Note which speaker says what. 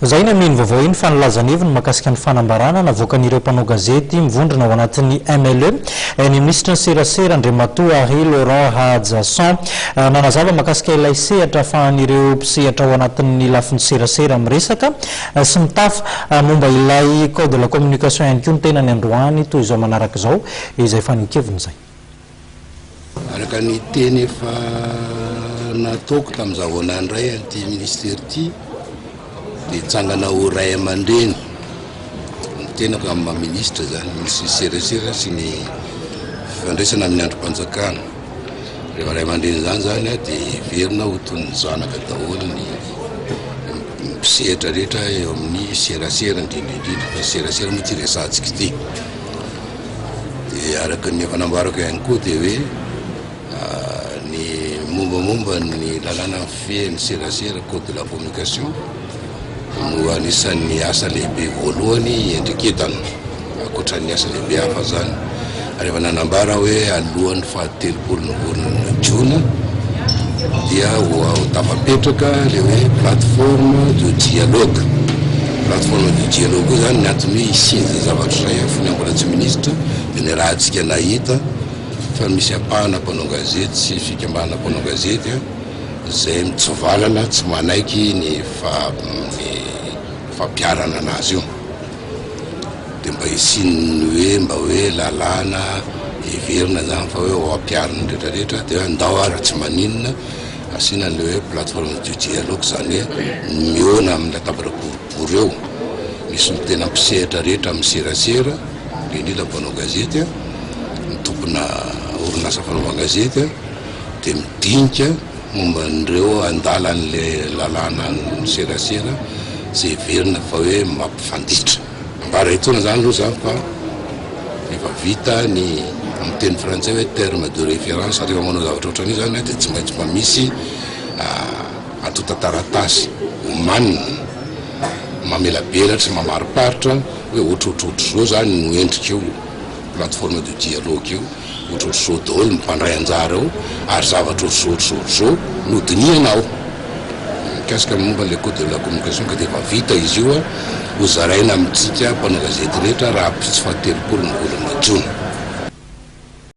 Speaker 1: Zaina min vaovao iny fanilazan'heviny makasika ny fanambarana navoakan'ireo mpanao gazety mivondrona ao anatin'ny MLE ny ministra ny serasera Andriamatoa Henry Laurent Hadjason nanazava makasika ilay sehatra ahafahan'ireo mpisehatra ao anatin'ny lafin'ny serasera miresaka sy mitafa momba ilay code de la communication ihany koa ny tena ny androany toy izao manaraka izao izay fanikeviny zay.
Speaker 2: Araka ny teny efa nataoko tamin'izao anandray anty ministère ty dia tsangana ho ray aman-dreny tenako amin'ny ministra zany misy serasera sy ny fandraisana amin'ny androm-panjakana rehefa ray aman-dreny zany dia verina ho toy ny zanaka daholo ny mpisehatra rehetra eo amin'ny serasera indrindrindrindra fa serasera moa ty resantsika ity dia araka ny fanambarako ihany koa dia hoe ny mombamomba ny lalàna feny serasera code de la communication no anisan'ny asa lehibe voalohany endriketana akoatran'ny asa lehibe hafa zany rehefa nanambara hoe alohan'ny fahatelopolo ny volana Jona dia ho tafapetraka le hoe plateforme de dialogue io zany ny antony hoe isinja zavatra ray fony ambola tsy ministra dia ny raha antsika nahita fa misy apahana mpanao gazety sy fikambana mpanao gazety zay mitsovalana tsy manaiky ny fampiarana anazy io dia mba isininy mba hoe lalàna everina zany fa hoe ho ampiarana rehetrarehetra dia andao raha tsy maninona asina le hoe plateforme du dialogue zany hoe miona amin'ny latabatra boribory eo misy tena mpisehatra rehetra amin'ny serasera indrindra mpanao gazety mitompona orinasa fanaovana gazety dia midinika momba an'ireo andalan'le lalàna ny serasera zay verina fa hoe mampifanditra mbara hitona zany aloha zany fa efa vita ny amin'ny teny frantsay hoe terme de référence rehefa manao zavatra ohatran'io zany dia tsy maintsy mba misy atota taratasy homanina mamelabelatra mamariparitra hoe ohatrohatrohatro zao zany no endrika io plateforme de dialogue io ohatrohatro zao daholo mipandray anjara ao ary zavatra ohatrohatrohatro zao no dinianao mikasika momba le code de la communication ka dia efa vita izy io ho zaraina amintsika mpanao gazety rehetra raha apitsy fahatelopolo ny volana Jona.